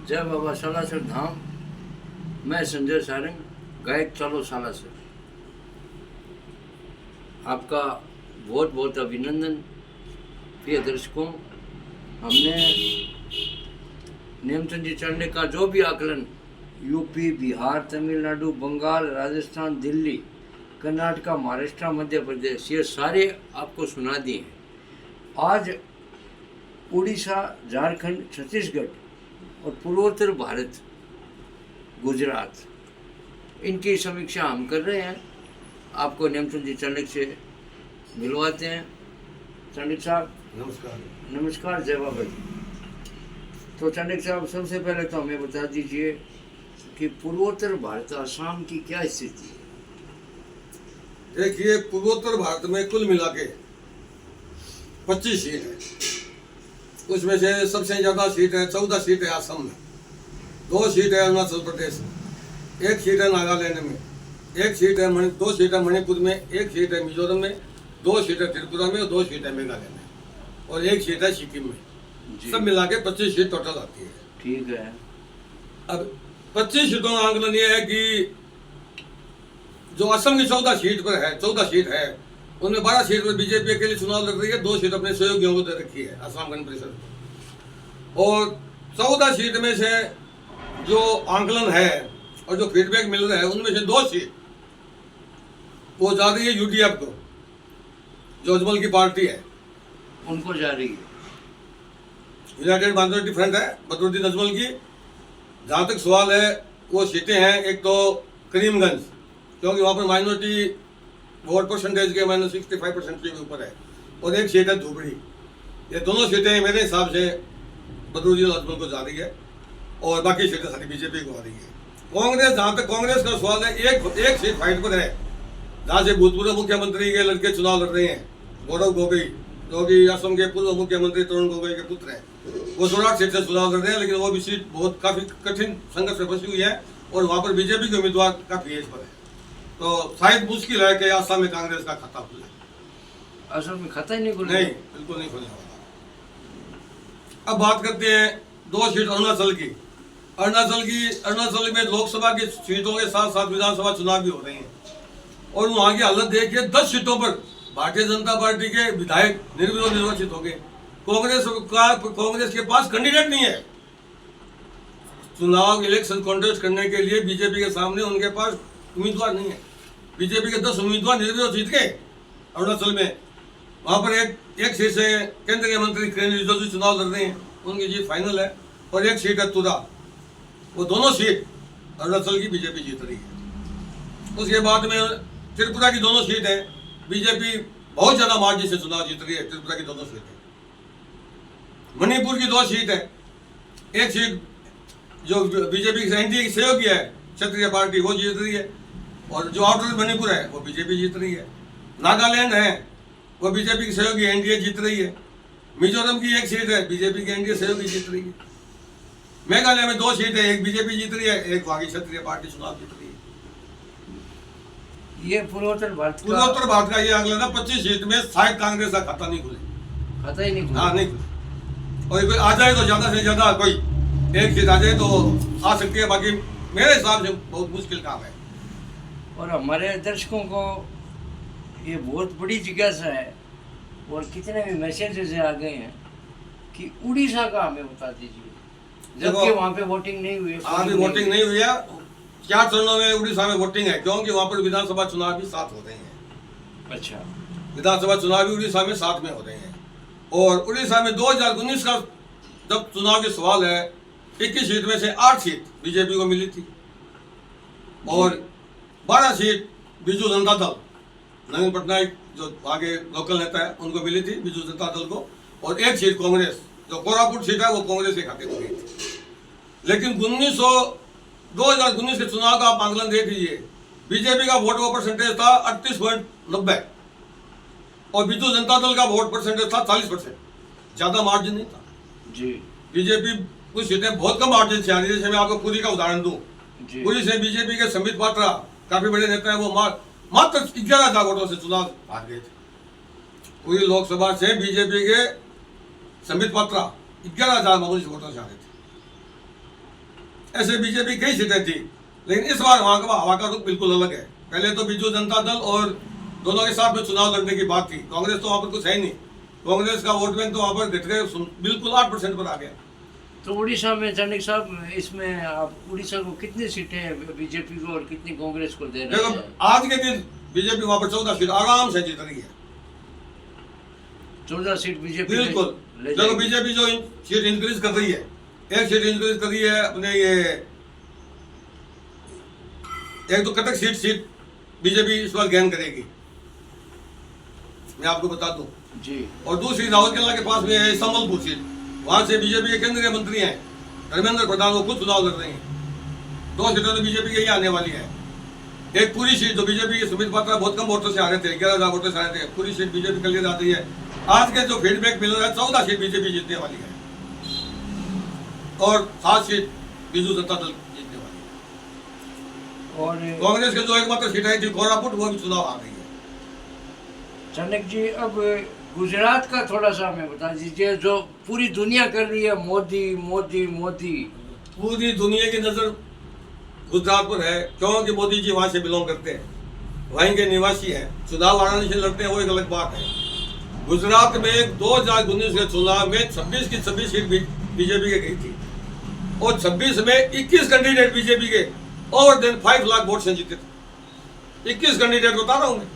जय बाबा सालासर धाम। मैं संजय सारंग, गायक चालो सालासर। आपका बहुत बहुत अभिनंदन प्रिय दर्शकों। हमने नेमचंद जी चढ़ने का जो भी आकलन यूपी, बिहार, तमिलनाडु, बंगाल, राजस्थान, दिल्ली, कर्नाटका, महाराष्ट्र, मध्य प्रदेश, ये सारे आपको सुना दिए हैं। आज उड़ीसा, झारखंड, छत्तीसगढ़ और पूर्वोत्तर भारत, गुजरात, इनकी समीक्षा हम कर रहे हैं। आपको नेमचंद जी चाणक्य से मिलवाते हैं। चाणक्य साहब नमस्कार। नमस्कार। जय बाबा जी। तो चाणक्य साहब, सबसे पहले तो हमें बता दीजिए कि पूर्वोत्तर भारत, असम की क्या स्थिति है? देखिए, पूर्वोत्तर भारत में कुल मिला के 25 सीट है। उसमें से सबसे ज्यादा सीट है, 14 सीट है असम में, 2 सीट है अरुणाचल प्रदेश में, 1 सीट है नागालैंड में, 1 सीट है 2 सीट है मणिपुर में, 1 सीट है मिजोरम में, 2 सीट है त्रिपुरा में और 2 सीट है मेघालय में और 1 सीट है सिक्किम में। सब मिला के 25 सीट टोटल आती है। ठीक है। अब 25 सीटों का आंकलन यह है कि जो असम की 14 सीट पर है, 14 सीट है, उनमें 12 सीट पर बीजेपी के लिए चुनाव लड़ रही है, 2 सीट अपने सहयोगियों को दे रखी है असम गण परिषद को। और 14 सीट में से जो आंकलन है और जो फीडबैक मिल रहा है, उनमें से 2 सीट वो जा रही है यूडीएफ को, जो अजमल की पार्टी है, उनको जा रही है। यूनाइटेड माइनॉरिटी फ्रंट है बदरुद्दीन अजमल की। जहाँ तक सवाल है, वो सीटें हैं, एक तो करीमगंज, क्योंकि वहाँ पर माइनॉरिटी वोट परसेंटेज के -65% के ऊपर है, और एक सीट है धुबड़ी। ये दोनों सीटें मेरे हिसाब से बदरुद्दीन अजमल को जा रही है और बाकी सीटें सारी बीजेपी को आ रही है। कांग्रेस, जहाँ तक कांग्रेस का सवाल है, एक सीट फाइट पर है, जहाँ से भूतपूर्व मुख्यमंत्री के लड़के चुनाव लड़ रहे हैं। गौरव गोगोई, जो कि असम के पूर्व मुख्यमंत्री तरुण गोगोई के पुत्र हैं, वो 16 सीट से चुनाव लड़ रहे हैं, लेकिन वो भी सीट बहुत काफी कठिन संघर्ष में फंसी हुई है और वहाँ पर बीजेपी के उम्मीदवार काफी एज पर है। तो शायद मुश्किल है कि असम में कांग्रेस का खाता खुले। असम में खाता ही नहीं खुले? नहीं, बिल्कुल नहीं खुलने वाला। अब बात करते हैं 2 सीट अरुणाचल की। अरुणाचल में लोकसभा की सीटों के साथ साथ विधानसभा चुनाव भी हो रहे हैं, और वहाँ की हालत देखिए, 10 सीटों पर भारतीय जनता पार्टी के विधायक निर्विरोध निर्वाचित हो गए। कांग्रेस के पास कैंडिडेट नहीं है। चुनाव इलेक्शन कॉन्टेस्ट करने के लिए बीजेपी के सामने उनके पास उम्मीदवार नहीं है। बीजेपी के 10 उम्मीदवार निर्विरोध जीत गए अरुणाचल में। वहां पर एक सीट से केंद्रीय मंत्री किरेन रिजिजू चुनाव लड़ रहे हैं, उनकी जीत फाइनल है, और एक सीट है तुरा। वो दोनों सीट अरुणाचल की बीजेपी जीत रही है। उसके बाद में त्रिपुरा की दोनों सीट है, बीजेपी बहुत ज्यादा मार्जिन से चुनाव जीत रही है त्रिपुरा की दोनों सीटें। मणिपुर की 2 सीट है, एक सीट जो बीजेपी की एनडीए की सहयोगी है क्षत्रिय पार्टी, वो जीत रही है, और जो आउटर मणिपुर है वो बीजेपी जीत रही है। नागालैंड है, वो बीजेपी की सहयोगी एनडीए जीत रही है। मिजोरम की 1 सीट है, बीजेपी की एनडीए सहयोगी जीत रही है। मेघालय में 2 सीट है, एक बीजेपी जीत रही है, एक वहां की क्षत्रिय पार्टी चुनाव जीत रही है। ये पूर्वोत्तर भारत का ये आंकलन है। 25 सीट में शायद कांग्रेस का खाता नहीं खुले। खाता ही नहीं खुले? हाँ, नहीं खुले। और कोई आ जाए तो ज्यादा से ज्यादा कोई 1 सीट आ जाए तो आ सकती है, बाकी मेरे हिसाब से बहुत मुश्किल काम है। और हमारे दर्शकों को ये बहुत बड़ी जिज्ञासा है, और कितने भी मैसेजेस आ गए हैं कि उड़ीसा का हमें बता दीजिए, जबकि वहाँ पे वोटिंग नहीं हुई है। अभी वोटिंग नहीं हुई है। 4 चरणों में उड़ीसा में वोटिंग है, क्योंकि वहाँ पर विधानसभा चुनाव भी साथ हो रहे हैं। अच्छा। विधानसभा चुनाव भी उड़ीसा में साथ में हो रहे हैं। और उड़ीसा में 2019 का जब चुनाव के सवाल है, 21 सीट में से 8 सीट बीजेपी को मिली थी, और 12 सीट बीजू जनता दल, नवीन पटनायक जो आगे लोकल नेता है, उनको मिली थी बीजू जनता दल को, और 1 सीट कांग्रेस, जो कोरापुट सीट है वो कांग्रेस के खाते में गई थी। लेकिन 2019 के चुनाव का आप आंकलन देख लीजिए, बीजेपी का वोट का परसेंटेज था 38.90 और बीजू जनता दल का वोट परसेंटेज था 40%। ज्यादा मार्जिन नहीं था जी। बीजेपी कुछ सीटें बहुत कम मार्जिन से आ रही है। जैसे मैं आपको पूरी का उदाहरण दूं, पूरी से बीजेपी के संबित पात्रा, काफी बड़े नेता है, वो मात्र 11,000 वोटों से चुनाव हार गए थे। पूरी लोकसभा से बीजेपी के संबित पात्रा 11,000 मामूली वोटों से हारे थे। ऐसे बीजेपी कई सीटें थी, लेकिन इस बार वहां का हवा का रुख बिल्कुल अलग है। पहले तो बीजू जनता दल और दोनों के साथ में चुनाव लड़ने की बात थी। कांग्रेस तो वहां पर कुछ है ही नहीं। कांग्रेस का वोट बैंक तो वहां पर घट गए, बिल्कुल 8% पर आ गया। तो उड़ीसा में चाणक्य साहब, इसमें आप उड़ीसा को कितनी सीटें बीजेपी को और कितनी कांग्रेस को दे रहे देखो हैं? आज के दिन बीजेपी वहां पर 14 सीट आराम से जीत रही है। 14 सीट बीजेपी बिल्कुल। ले देखो जाएगी। बीजेपी जो सीट इंक्रीज कर रही है, एक सीट इंक्रीज कर रही है अपने ये, एक तो कटक सीट बीजेपी इस बार गेन करेगी, मैं आपको बता दूं। जी। और दूसरी राउरकेला के पास में है संबलपुर सीट, वहां से बीजेपी के केंद्रीय मंत्री हैं धर्मेंद्र प्रधान, वो खुद चुनाव लड़ रहे हैं। 2 सीटें तो बीजेपी के ही आने वाली है। एक पूरी सीट जो बीजेपी के सुमित पात्रा बहुत कम वोटों से आ रहे थे, 11,000 वोटों से आ रहे थे, पूरी सीट बीजेपी के लिए जाती है। आज के जो फीडबैक मिल रहा है 14 सीट बीजेपी जीतने वाली है और 7 सीट बीजू जनता दल जीतने वाली है। और कांग्रेस के जो एकमात्र सीट आई थी कोरापुट, वो भी चुनाव आ गई है। चाणक्य जी, अब गुजरात का थोड़ा सा हमें बता दीजिए, जो पूरी दुनिया कर रही है मोदी मोदी मोदी। पूरी दुनिया की नजर गुजरात पर है, क्योंकि मोदी जी वहां से बिलोंग करते हैं, वहीं के निवासी हैं। चुनाव वाराणसी से लड़ते हैं, वो एक अलग बात है। गुजरात में 2019 के चुनाव में 26 की 26 सीट बीजेपी के गई थी और 26 में 21 कैंडिडेट बीजेपी के ओवर देन 5 लाख वोट से जीते थे। 21 कैंडिडेट बता रहा हूं मैं,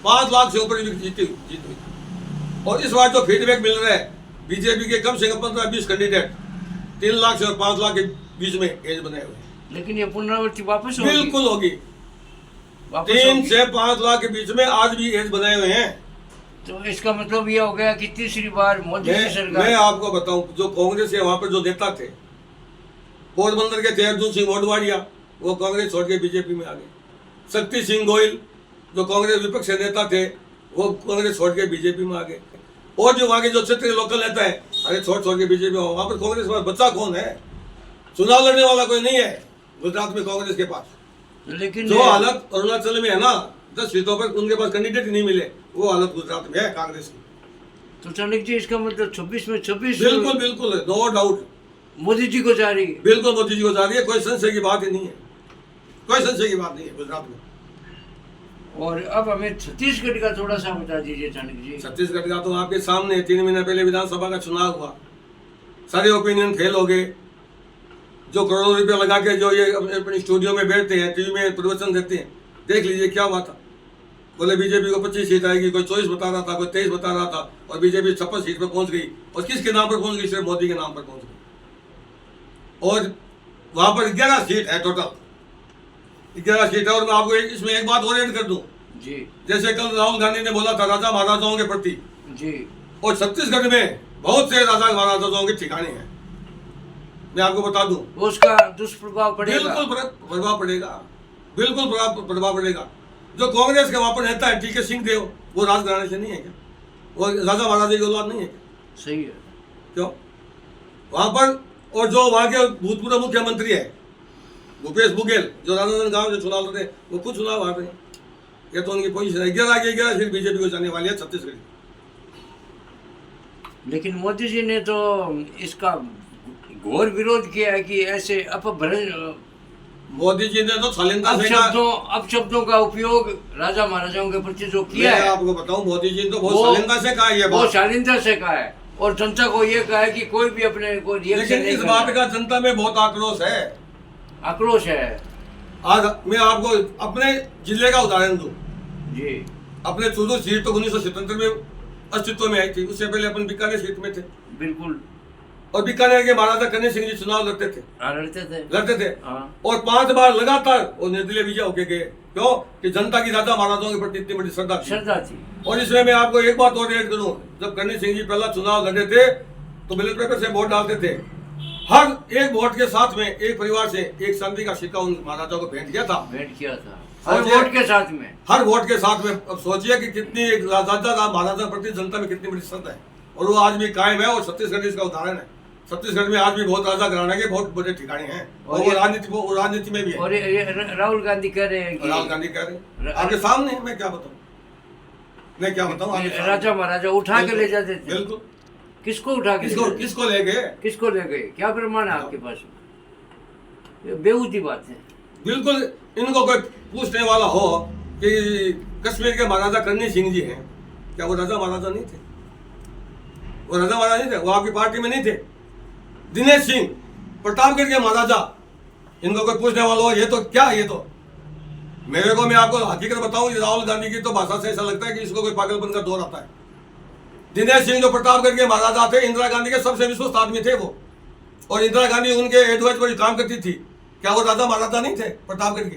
5 लाख से ऊपर जीत हुई। और इस बार जो फीडबैक मिल रहा है बीजेपी के कम से कम 15-20 कैंडिडेट 3 लाख से और 5 लाख के बीच में एज बनाए हुए हैं। लेकिन ये पुनरावृत्ति वापस होगी? बिल्कुल होगी। वापस 3 होगी। से 5 लाख के बीच में आज भी एज बनाए हुए हैं। तो इसका मतलब ये हो गया कि तीसरी बार मोदी की मैं सरकार। आपको बताऊं, जो कांग्रेस के वहां पर जो नेता थे पोरबंदर के थे, अर्जुन सिंह मोडवाडिया, वो कांग्रेस छोड़ के बीजेपी में आ गए। शक्ति सिंह गोयल जो कांग्रेस विपक्ष के नेता थे, वो कांग्रेस छोड़ के बीजेपी में आ गए। और जो वहां के जो क्षेत्र के लोकल नेता है, अरे छोड़ के बीजेपी में, वहां पर कांग्रेस में बच्चा कौन है? चुनाव लड़ने वाला कोई नहीं है गुजरात में कांग्रेस के पास। लेकिन जो हालत अरुणाचल में है ना, 10 सीटों पर उनके पास कैंडिडेट नहीं मिले, वो हालत गुजरात में है कांग्रेस की। तो चाणक्य जी, इसका मतलब 26 में 26 बिल्कुल बिल्कुल, नो डाउट मोदी जी को जा रही है। बिल्कुल मोदी जी को जा रही है, कोई संशय की बात ही नहीं है, कोई संशय की बात नहीं है गुजरात में। और अब हमें छत्तीसगढ़ का थोड़ा सा बता दीजिए चाणक्य जी। छत्तीसगढ़ का तो आपके सामने 3 महीने पहले विधानसभा का चुनाव हुआ, सारे ओपिनियन फेल हो गए। जो करोड़ों रुपए लगा के जो ये अपने स्टूडियो में बैठते हैं, टीवी में प्रवचन देते हैं, देख लीजिए क्या हुआ था। बोले बीजेपी को 25 सीट आएगी, कोई 24 बता रहा था, कोई 23 बता रहा था, और बीजेपी 56 सीट पर पहुंच गई। और किसके नाम पर पहुंच गई? सिर्फ मोदी के नाम पर पहुंच गई। और वहां पर 11 सीट है, टोटल 11 सीट है। और मैं आपको इसमें एक बात और ऐड कर दूं जी। जैसे कल राहुल गांधी ने बोला था राजा महाराजाओं के प्रति जी। और छत्तीसगढ़ में बहुत से राजा महाराजाओं के ठिकाने हैं, मैं आपको बता दूं। उसका दुष्प्रभाव पड़ेगा। बिल्कुल प्रभाव पड़ेगा, बिल्कुल प्रभाव पड़ेगा। जो कांग्रेस के वहां पर नेता है टीके सिंह देव, वो राजघराने से नहीं है क्या? वो राजा महाराजा की औलाद नहीं है क्या? सही है। क्यों वहां पर? और जो वहां के भूतपूर्व मुख्यमंत्री है भूपेश बघेल, जो राजनांदगांव से चुनाव लड़े, वो खुद चुनाव हार रहे हैं। ये तो उनकी पोजीशन है। 11 सीट बीजेपी को जाने वाली है छत्तीसगढ़। लेकिन मोदी जी ने तो इसका घोर विरोध किया है कि ऐसे अपभ्रंश, मोदी जी ने तो शालीनता से अपशब्दों का उपयोग राजा महाराजाओं के प्रति जो किया मैं है, आपको बताऊं, मोदी जी ने तो बहुत शालीनता से कहा ये वो बात। शालीनता से कहा है और जनता को ये कहा है कि कोई भी अपने को रिएक्शन लेकिन नहीं इस करना। बात का जनता में बहुत आक्रोश है। आक्रोश है। आज मैं आपको अपने जिले का उदाहरण दूं। जी। अपने चूरू सीट तो 1977 में अस्तित्व में आई थी, उससे पहले अपन बीकानेर सीट में थे। बिल्कुल। और बीकानेर के महाराजा कन्हैया सिंह जी चुनाव लड़ते थे। लड़ते थे। और 5 बार लगातार वो निर्दलीय विजय होके गए। क्यों? कि जनता की राजा महाराजाओं के प्रति इतनी बड़ी श्रद्धा थी। और इसमें मैं आपको एक बात और ऐड करूं, जब कन्हैया सिंह जी पहला चुनाव लड़े थे तो बैलेट पेपर से वोट डालते थे। हर एक वोट के साथ में एक परिवार से एक चांदी का सिक्का उन महाराजाओं को भेंट किया था। हर वोट के साथ में। हर वोट के साथ में। अब सोचिए कि कितनी एक राजा महाराजा प्रति जनता में कितनी बड़ी श्रद्धा है, और वो आज भी कायम है। और छत्तीसगढ़ इसका उदाहरण है। छत्तीसगढ़ में आज भी बहुत राजा घराने के बहुत बड़े ठिकाने हैं, और वो राजनीति में भी है। और राहुल गांधी कह रहे हैं कि राहुल गांधी कह रहे हैं आपके सामने, मैं क्या बताऊं राजा महाराजा उठा के ले जाते थे। बिल्कुल। किसको उठा के? किसको ले गए? किसको ले गए? क्या प्रमाण है आपके पास? ये बेहूदी बात है। बिल्कुल इनको कोई पूछने वाला हो कि कश्मीर के महाराजा करणी सिंह जी हैं, क्या वो राजा महाराजा नहीं थे? वो राजा महाराजा नहीं थे, वो आपकी पार्टी में नहीं थे? दिनेश सिंह प्रतापगढ़ के महाराजा, इनको कोई पूछने वाला हो ये तो क्या, ये तो मेरे को, मैं आपको हकीकत बताऊं, राहुल गांधी की तो भाषा से ऐसा लगता है कि इसको कोई पागलपन का दौर आता है। दिनेश सिंह जो प्रतापगढ़ के महाराजा थे, इंदिरा गांधी के सबसे विश्वस्त आदमी थे वो, और इंदिरा गांधी उनके एडवाइस पर काम करती थी। क्या वो राजा महाराजा नहीं थे प्रतापगढ़ के?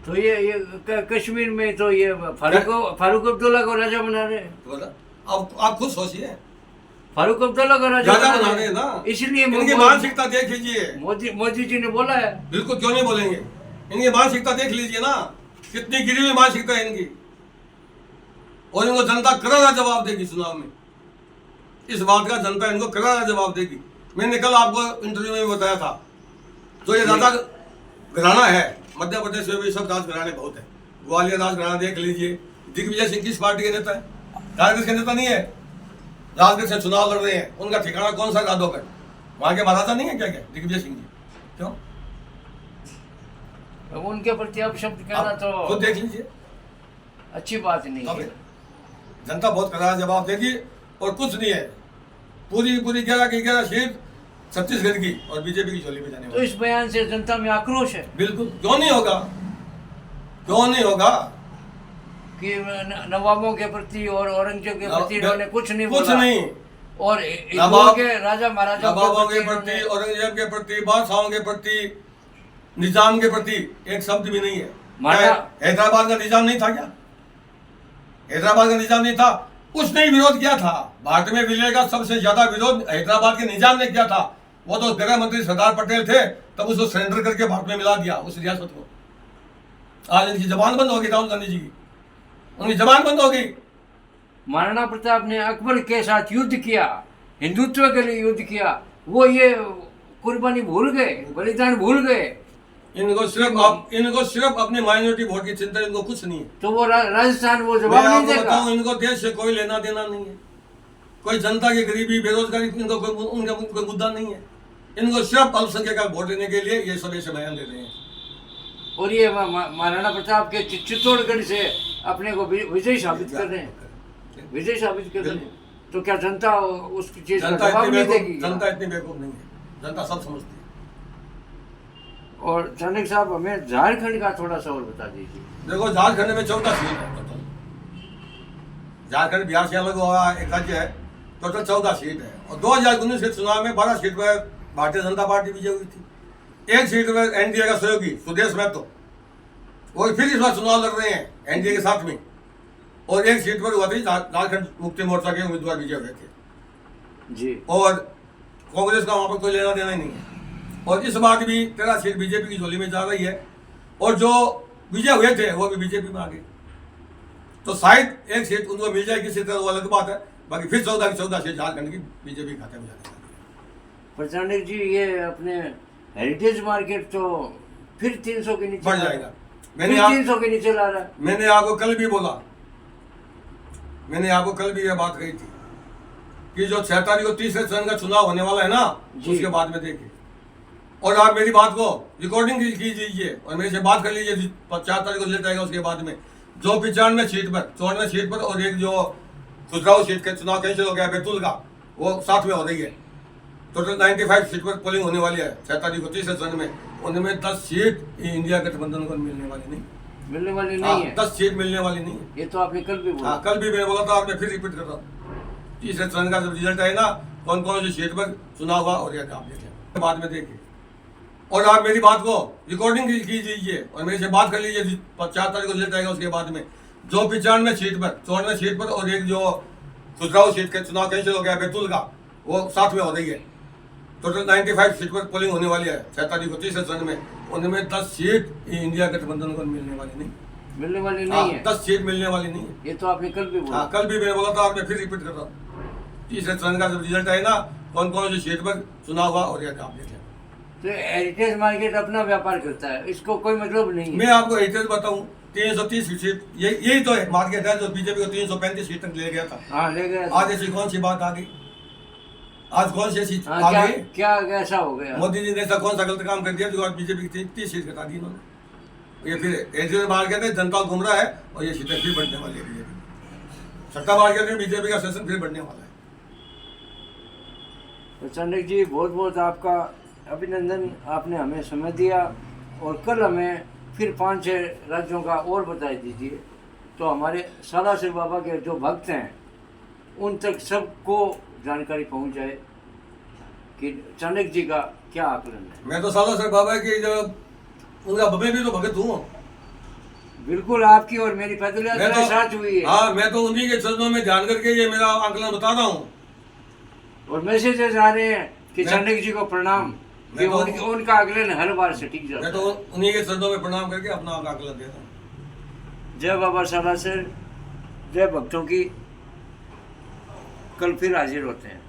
तो ये कश्मीर में तो ये फारूक अब्दुल्ला को राजा बना रहे हैं। तो अब आप खुद सोचिए, फारूक अब्दुल्ला को राजा बना रहे हैं ना, इसलिए इनकी मानसिकता देख लीजिए। मोदी जी ने बोला है। बिल्कुल, क्यों नहीं बोलेंगे? इनकी मानसिकता देख लीजिए ना, कितनी गिरी हुई मानसिकता है इनकी, और इनको जनता करारा जवाब देगी चुनाव में। इस बात का जनता इनको करारा जवाब देगी। मैंने कल आपको इंटरव्यू में बताया था, जो ये राजा घराना है मध्य प्रदेश में भी सब राजघराने बहुत है। ग्वालियर राजघराना देख लीजिए। दिग्विजय सिंह किस पार्टी के नेता है? कांग्रेस के नेता नहीं है, राजगढ़ से चुनाव लड़ रहे हैं। उनका ठिकाना कौन सा? राधोगढ़। वहां के महाराजा नहीं है क्या? क्या दिग्विजय सिंह जी? क्यों? उनके प्रति आप शब्द कहना तो खुद देख लीजिए, अच्छी बात नहीं है। जनता बहुत करारा जवाब देगी, और कुछ नहीं है। पूरी 11 की 11 सीट छत्तीसगढ़ की और बीजेपी की झोली में जाने तो इस बयान से जनता में आक्रोश है। बिल्कुल, क्यों नहीं होगा? क्यों नहीं होगा? कि नवाबों के प्रति और औरंगजेब के प्रति इन्होंने कुछ नहीं कुछ बोला। नहीं। और के राजा महाराजा नवाबों के प्रति, औरंगजेब के प्रति, बादशाहों के प्रति, निजाम के प्रति एक शब्द भी नहीं है। हैदराबाद का निजाम नहीं था क्या? हैदराबाद का निजाम नहीं था, उसने ही विरोध किया था। भारत में विलय का सबसे ज्यादा विरोध हैदराबाद के निजाम ने किया था। वो तो गृह मंत्री सरदार पटेल थे, तब उसको सरेंडर करके भारत में मिला दिया उस रियासत को। आज इनकी जबान बंद होगी, राहुल गांधी जी की, उनकी जबान बंद होगी। महाराणा प्रताप ने अकबर के साथ युद्ध किया, हिंदुत्व के लिए युद्ध किया, वो ये कुर्बानी भूल गए, बलिदान भूल गए। इनको सिर्फ अपनी माइनॉरिटी वोट की चिंता, इनको कुछ नहीं है। तो वो राजस्थान वो जवाब नहीं देगा। इनको देश से कोई लेना देना नहीं है, कोई जनता की गरीबी बेरोजगारी इनको उनका कोई मुद्दा नहीं है। इनको सिर्फ अल्पसंख्यक का वोट लेने के लिए ये सब ऐसे बयान ले रहे हैं। और ये महाराणा प्रताप के चित्तौड़गढ़ से अपने को विजय साबित कर रहे हैं, विजय साबित कर रहे हैं। तो क्या जनता उसकी चीज का जवाब नहीं देगी? जनता इतनी बेवकूफ नहीं है, जनता सब समझती है। और चाणक्य साहब, हमें झारखंड का थोड़ा सा और बता दीजिए। देखो, झारखंड में 14 सीट है टोटल। झारखंड बिहार से अलग हुआ एक राज्य है, टोटल 14 सीट है। और 2019 के चुनाव में 12 सीट पर भारतीय जनता पार्टी विजय हुई थी। एक सीट पर एनडीए का सहयोगी सुदेश महतो, वो फिर इस बार चुनाव लड़ रहे हैं एनडीए के साथ में। और एक सीट पर हुआ थी झारखंड मुक्ति मोर्चा के उम्मीदवार विजय हुए थे जी। और कांग्रेस का वहां पर कोई लेना देना ही नहीं है। और इस बार भी 13 सीट बीजेपी की झोली में जा रही है, और जो विजय हुए थे वो भी बीजेपी में आ गए। तो शायद एक सीट उनको मिल जाए किसी तरह, वो अलग बात है। बाकी फिर 14 की 14 सीट झारखंड की बीजेपी खाते में जाने वाली है। चाणक्य जी, ये अपने हेरिटेज मार्केट तो फिर 300 के नीचे बढ़ जाएगा। मैंने 300 के नीचे ला रहा है। मैंने आपको कल भी बोला, मैंने आपको कल भी यह बात कही थी कि जो 6 तारीख को तीसरे चरण का चुनाव होने वाला है ना, उसके बाद में देखिए। और आप मेरी बात को रिकॉर्डिंग कीजिए और मेरे से बात कर लीजिए। 4 तारीख को रिजल्ट आएगा, उसके बाद में जो 95 सीट पर, 54 सीट पर, और एक जो खुजराव सीट का चुनाव कैंसिल हो गया बैतूल का, वो साथ में हो रही है। टोटल 95 सीट पर पोलिंग होने वाली है 6 तारीख को तीसरे चरण में। उनमें 10 सीट इंडिया गठबंधन को मिलने वाली नहीं है। 10 सीट मिलने वाली नहीं है। ये तो आपने कल भी बोला। कल भी मैंने बोला था, और मैं फिर रिपीट कर रहा हूँ। तीसरे चरण का जब रिजल्ट आएगा, कौन कौन सी सीट पर चुनाव हुआ, और यह आप देखें, बाद में देखिए। और आप मेरी बात को रिकॉर्डिंग कीजिए और मेरे से बात कर लीजिए। 4 तारीख को रिजल्ट आएगा, उसके बाद में जो 95 सीट पर, 54 सीट पर, और एक जो खुजराव सीट का चुनाव कैंसिल हो गया बैतूल का, वो साथ में हो रही है। टोटल 95 सीट पर पोलिंग होने वाली है 6 तारीख को तीसरे चरण में। उनमें 10 सीट इंडिया गठबंधन को मिलने वाली नहीं है। 10 सीट मिलने वाली नहीं है। ये तो आपने कल भी बोला। कल भी मैंने बोला था, और मैं फिर रिपीट कर रहा हूँ। तीसरे चरण का जब रिजल्ट आएगा, कौन कौन सी सीट पर चुनाव हुआ, और यह आप देखें। तो हेरिटेज मार्केट अपना व्यापार करता है, इसको कोई मतलब नहीं है। मैं आपको हेरिटेज बताऊं, 330 सीट यही तो है मार्केट है, जो बीजेपी को 335 सीट तक ले गया था। ले गया। आज ऐसी कौन सी बात आ गई? आज कौन सी सीट हाँ, आ क्या गई? क्या ऐसा हो गया? मोदी जी ने ऐसा कौन सा गलत काम कर दिया जो आज बीजेपी की 30 सीट घटा दी इन्होंने? ये फिर एनडीए में बाहर कहते हैं जनता गुमराह है और ये सीटें फिर बढ़ने वाली है बीजेपी। सत्ता बाहर कहते हैं बीजेपी का सेशन फिर बढ़ने वाला है। तो चाणक्य जी बहुत बहुत आपका अभिनंदन, आपने हमें समय दिया और कल हमें फिर 5-6 राज्यों का और बता दीजिए तो हमारे सालासर बाबा के जो भक्त हैं उन तक सबको जानकारी पहुंच जाए कि चाणक्य जी का क्या आकलन है। मैं तो सालासर बाबा की जब उनका मैं भी तो भगत हूँ। बिल्कुल, आपकी और मेरी पैदल मैं यात्रा तो साथ हुई है हाँ, मैं तो उन्हीं के चरणों में ध्यान करके ये मेरा आकलन बता रहा हूँ। और मैसेजेस आ रहे हैं कि मैं- चाणक्य जी को प्रणाम कि मैं तो- उनका आकलन हर बार सटीक मैं जाता तो है। उन्हीं के चरणों में प्रणाम करके अपना आकलन दे रहा हूँ। जय बाबा सालासर, जय भक्तों की। कल फिर हाजिर होते हैं।